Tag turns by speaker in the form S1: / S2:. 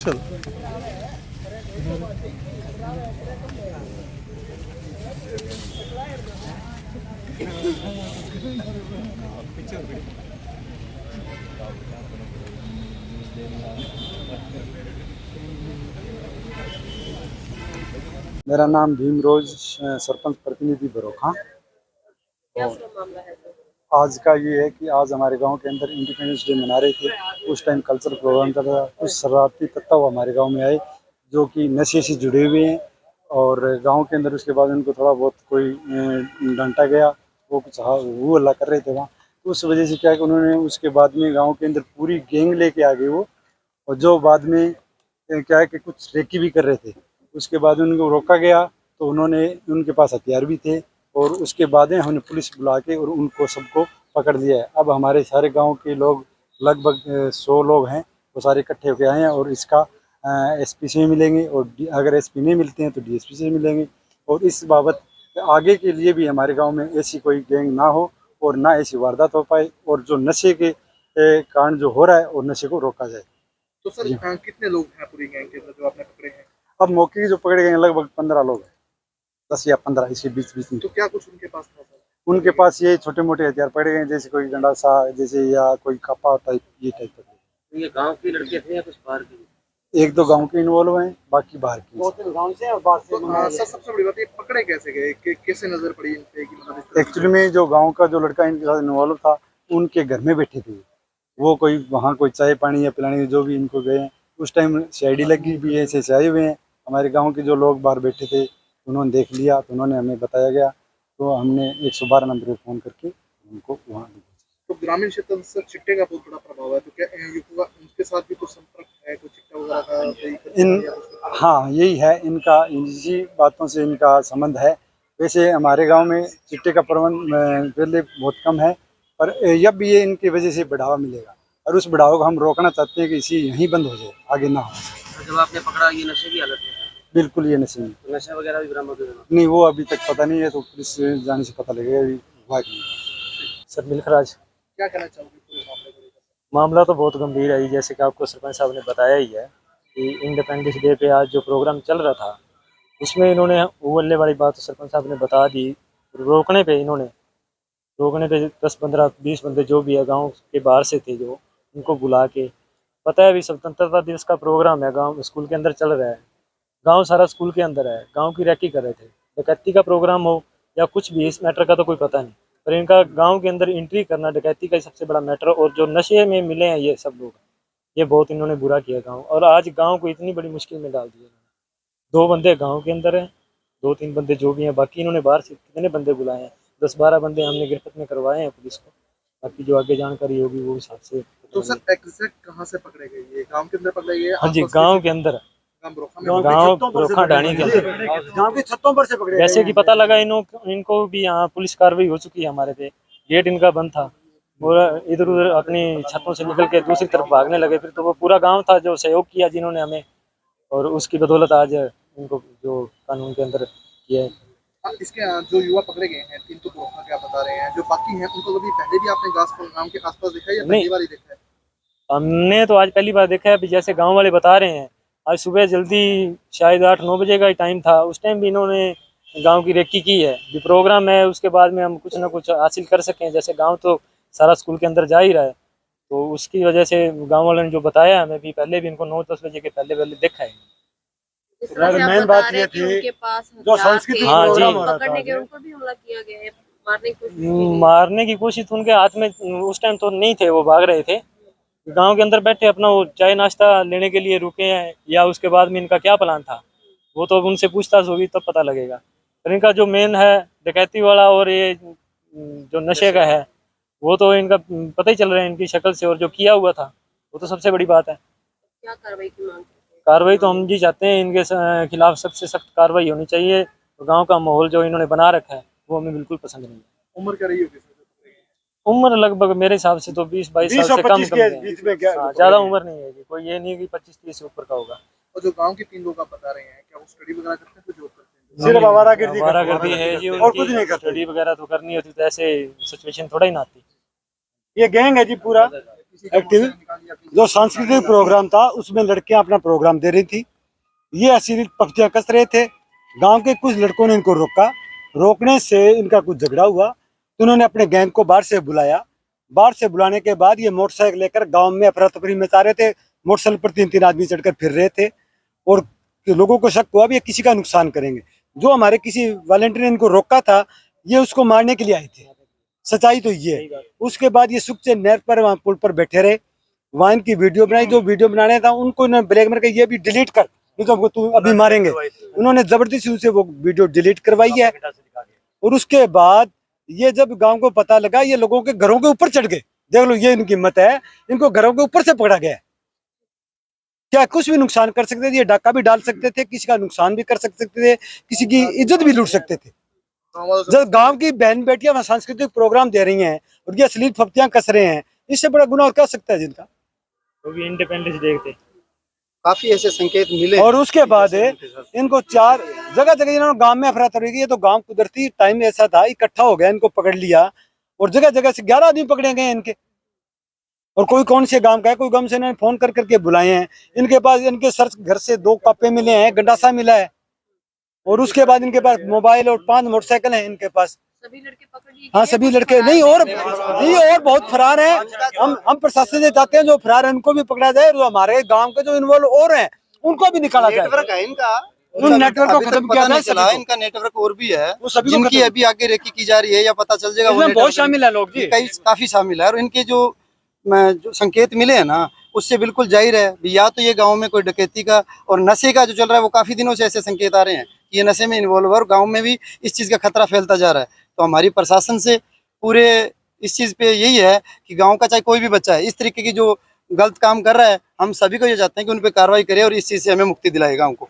S1: चल
S2: मेरा नाम भीमरोज सरपंच प्रतिनिधि बरोखा।
S3: क्या पूरा मामला है तो?
S2: आज का ये है कि आज हमारे गांव के अंदर इंडिपेंडेंस डे मना रहे थे। उस टाइम कल्चरल प्रोग्राम चल रहा था। कुछ शरारती तत्व हमारे गांव में आए जो कि नशे से जुड़े हुए हैं और गांव के अंदर उसके बाद उनको थोड़ा बहुत कोई डांटा गया। वो कुछ वो हल्ला कर रहे थे वहाँ, तो उस वजह से क्या है कि उन्होंने उसके बाद में गाँव के अंदर पूरी गैंग लेके आ गए वो। और जो बाद में क्या है कि कुछ रेकी भी कर रहे थे। उसके बाद उनको रोका गया तो उन्होंने उनके पास हथियार भी थे और उसके बाद में हमने पुलिस बुला के और उनको सबको पकड़ लिया है। अब हमारे सारे गांव के लोग लगभग 100 लोग हैं, वो सारे इकट्ठे होकर आए हैं और इसका एसपी से मिलेंगे और अगर एसपी नहीं मिलते हैं तो डीएसपी से मिलेंगे। और इस बाबत आगे के लिए भी हमारे गांव में ऐसी कोई गैंग ना हो और ना ऐसी वारदात हो पाए और जो नशे के कांड जो हो रहा है और नशे को रोका जाए।
S1: तो सर
S2: जी।
S1: कितने लोग हैं पूरी गैंग के अंदर जो आपने पकड़े हैं?
S2: अब मौके की जो पकड़े गए हैं लगभग 15 लोग हैं, 10 या 15 इसके बीच बीच में।
S1: तो क्या कुछ उनके पास था सर?
S2: उनके पास ये छोटे मोटे हथियार पड़े गए हैं, जैसे कोई गंडासा जैसे या कोई कपा टाइप, ये टाइप का।
S3: ये गांव के लड़के थे या कुछ बाहर के?
S2: एक दो गांव के इन्वॉल्व हैं, बाकी बाहर के।
S3: गांव से और बाहर
S1: तो सर सबसे बड़ी बात ये पकड़े कैसे गए, कैसे नजर पड़ी इन पे कि मतलब इस तरह
S2: एक्चुअली में जो गांव का जो लड़का इनके साथ इन्वॉल्व था, उनके घर में बैठे थे वो, कोई वहाँ कोई चाय पानी या पिलाने जो भी इनको गए हैं। उस टाइम सीआईडी लगी भी है, ऐसे आए हुए हैं। हमारे गांव के जो लोग बाहर बैठे थे उन्होंने देख लिया तो उन्होंने हमें बताया गया, तो हमने 112 नंबर पर फ़ोन करके उनको वहाँ।
S1: तो ग्रामीण क्षेत्र में सर चिट्टे का बहुत बड़ा प्रभाव है, तो क्या युवा का उनके साथ भी कुछ संपर्क है, कुछ चिट्टा वगैरह का कोई
S2: इन
S1: या कुछ?
S2: हाँ, यही है इनका, इसी बातों से इनका संबंध है। वैसे हमारे गांव में चिट्टे का प्रबंध पहले बहुत कम है, पर अब भी ये इनकी वजह से बढ़ावा मिलेगा और उस बढ़ावा को हम रोकना चाहते हैं कि इसी यहीं बंद हो जाए, आगे ना हो।
S3: जब आपने पकड़ा ये नशे की हालत में था?
S2: बिल्कुल ये नशे में।
S3: तो नशा वगैरह भी बरामद हुआ?
S2: नहीं, वो अभी तक पता नहीं है, तो पुलिस से जाने से पता लगेगा अभी हुआ कि नहीं।
S4: सर मिल्खराज,
S1: क्या कहना चाहोगे पूरे मामले को लेकर?
S4: मामला तो बहुत गंभीर है। जैसे कि आपको सरपंच साहब ने बताया ही है कि इंडिपेंडेंस डे पे आज जो प्रोग्राम चल रहा था उसमें इन्होंने उवलने वाली बात तो सरपंच साहब ने बता दी। रोकने पे 10-15-20 बंदे जो भी है गांव के बाहर से थे, जो उनको बुला के, पता है अभी स्वतंत्रता दिवस का प्रोग्राम है, गांव स्कूल के अंदर चल रहा है, गांव सारा स्कूल के अंदर है, गांव की रैकी कर रहे थे। डकैती का प्रोग्राम हो या कुछ भी, इस मैटर का तो कोई पता नहीं, पर इनका गांव के अंदर एंट्री करना डकैती का सबसे बड़ा मैटर। और जो नशे में मिले हैं ये सब लोग, ये बहुत इन्होंने बुरा किया गांव, और आज गांव को इतनी बड़ी मुश्किल में डाल दिया। 2 बंदे गांव के अंदर हैं, 2-3 बंदे जो भी हैं, बाकी इन्होंने बाहर से कितने बंदे बुलाए हैं, 10-12 बंदे हमने गिरफ्त में करवाए हैं पुलिस को। बाकी जो आगे जानकारी होगी वो हिसाब से।
S1: तो सर एग्जैक्ट कहाँ से पकड़े गए, ये गांव के अंदर पकड़े गए?
S4: हाँ जी, गांव के अंदर,
S1: गांव बरोखा में?
S4: गांव रोखा ढाणी के अंदर।
S2: गाँव की छतों पर से पकड़े।
S4: जैसे कि पता लगा इनको भी यहाँ पुलिस कार्रवाई हो चुकी है हमारे पे। गेट इनका बंद था और इधर उधर अपनी छतों से निकल के दूसरी तरफ भागने लगे। फिर तो वो पूरा गांव था जो सहयोग किया जिन्होंने हमें, और उसकी बदौलत आज इनको जो कानून के अंदर किया है।
S1: इसके जो युवा पकड़े गए हैं, 3 तो बरोखा क्या बता रहे हैं, जो बाकी हैं उनको कभी पहले भी आपने गांव के आसपास देखा है या पहली
S4: नहीं,
S1: बार ही देखा है?
S4: हमने तो आज पहली बार देखा है। अभी जैसे गांव वाले बता रहे हैं, आज सुबह जल्दी शायद 8-9 बजे का ही टाइम था, उस टाइम भी इन्होंने गांव की रेकी की है। भी प्रोग्राम है, उसके बाद में हम कुछ ना कुछ हासिल कर सकें, जैसे गांव तो सारा स्कूल के अंदर जा ही रहा है, तो उसकी वजह से गांव वालों ने जो बताया हमें, भी पहले भी इनको 9-10 बजे के पहले देखा है।
S2: मेन बात ये थी
S3: उनके पास
S2: जो सांस्कृतिक
S4: हाँ जी,
S3: पकड़ने के उनको भी हमला किया गया है, मारने की कोशिश की गई।
S4: मारने की कोशिश तो उनके हाथ में उस टाइम तो नहीं थे, वो भाग रहे थे। गांव के अंदर बैठे अपना वो चाय नाश्ता लेने के लिए रुके हैं, या उसके बाद में इनका क्या प्लान था वो तो अब उनसे पूछताछ होगी तब पता लगेगा। पर इनका जो मेन है डकैती वाला और ये जो नशे का है, वो तो इनका पता ही चल रहा है इनकी शक्ल से, और जो किया हुआ था वो तो सबसे बड़ी बात है।
S3: क्या कार्रवाई की मांग करते हैं?
S4: कार्रवाई तो हम जी चाहते हैं, इनके खिलाफ सबसे सख्त कार्रवाई होनी चाहिए। तो गाँव का माहौल जो इन्होंने बना रखा है वो हमें बिल्कुल पसंद नहीं है।
S1: उम्र क्या रही होगी सर?
S4: उम्र लगभग मेरे हिसाब से तो 20-22 साल से कम है। हाँ, ज्यादा उम्र नहीं है, कोई ये नहीं कि 25-30 से ऊपर का होगा।
S1: और जो गांव के 3 लोग आप बता रहे हैं, क्या वो स्टडी वगैरह करते हैं, कोई जॉब करते हैं?
S2: सिर्फ
S4: आवारागर्दी है जी
S2: और कुछ नहीं
S4: उनकी।
S2: करते।
S4: स्टडी वगैरह तो करनी होती तो ऐसे सिचुएशन थोड़ा ही ना आती।
S2: ये गैंग है जी पूरा। एक्टिव जो सांस्कृतिक प्रोग्राम था उसमें लड़कियां अपना प्रोग्राम दे रही थी। ये अश्लील पंक्तियां कस रहे थे। गांव के कुछ लड़कों ने इनको रोका। रोकने से इनका कुछ झगड़ा हुआ तो उन्होंने अपने गैंग को बाहर से बुलाया। बाहर से बुलाने के बाद ये मोटरसाइकिल लेकर गांव में अफरा तफरी मचा रहे थे। मोटरसाइकिल पर 3-3 आदमी चढ़कर फिर रहे थे और लोगों को शक हुआ भी ये किसी का नुकसान करेंगे। जो हमारे किसी वॉलंटियर ने इनको रोका था ये उसको मारने के लिए आए थे। सच्चाई तो ये है। उसके बाद ये सुख से नहर पर वहाँ पुल पर बैठे रहे। वहाँ इनकी वीडियो बनाई। जो वीडियो बनाने था उनको इन्होंने ब्लैकमेल कर ये भी डिलीट कर, नहीं तो हमको तू अभी मारेंगे। उन्होंने जबरदस्ती उसे वो वीडियो डिलीट करवाई है। और उसके बाद ये जब गांव को पता लगा ये लोगों के घरों के ऊपर चढ़ गए। देख लो ये इनकी हिम्मत है। इनको घरों के ऊपर से पकड़ा गया। क्या कुछ भी नुकसान कर सकते थे। ये डाका भी डाल सकते थे, किसी का नुकसान भी कर सकते थे, किसी की इज्जत भी लूट सकते थे। जब गांव की बहन बेटियां सांस्कृतिक प्रोग्राम दे रही हैं और ये अश्लील फप्तियां कस रहे हैं, इससे बड़ा गुनाह और क्या सकता है जिनका।
S4: वो भी इंडिपेंडेंस डे थे,
S1: काफी ऐसे संकेत मिले।
S2: और उसके बाद इनको 4 जगह इन्होंने गांव में अफरा तफरी की। ये तो गांव कुदरती टाइम ऐसा था, इकट्ठा हो गया, इनको पकड़ लिया और जगह जगह से 11 आदमी पकड़े गए इनके। और कोई कौन से गांव का है, कोई गांव से इन्होंने फोन कर करके बुलाए हैं। इनके पास इनके सर घर से 2 कापे मिले हैं, गंडासा मिला है और उसके बाद इनके पास मोबाइल और 5 मोटरसाइकिल हैं इनके पास।
S3: सभी लड़के पकड़ लिए
S2: हाँ
S3: गए,
S2: सभी
S3: कुछ
S2: लड़के
S3: फरार
S2: नहीं
S3: हैं।
S2: और बहुत फरार हैं। हम प्रशासन से चाहते हैं जो फरार है उनको भी पकड़ा जाए। जो हमारे गांव के जो इन्वॉल्व और हैं उनको भी निकाला जाए।
S1: नेटवर्क है इनका,
S2: उन नेटवर्क को खत्म किया जाए।
S1: चला है इनका नेटवर्क और भी है
S2: वो सभी
S1: जिनकी अभी आगे रेकी की जा रही है या पता चल जाएगा। वो
S2: बहुत
S1: नेटवर्क
S2: शामिल है लोग जी,
S1: काफी शामिल है। और इनके जो संकेत मिले हैं ना उससे बिल्कुल जाहिर है या तो ये गांव में कोई डकैती का और नशे का जो चल रहा है वो काफी दिनों से ऐसे संकेत आ रहे हैं कि ये नशे में इन्वॉल्व है और गांव में भी इस चीज का खतरा फैलता जा रहा है। तो हमारी प्रशासन से पूरे इस चीज पे यही है कि गांव का चाहे कोई भी बच्चा है इस तरीके की जो गलत काम कर रहा है, हम सभी को ये चाहते हैं कि उन पे कार्रवाई करे और इस चीज से हमें मुक्ति दिलाए गांव को।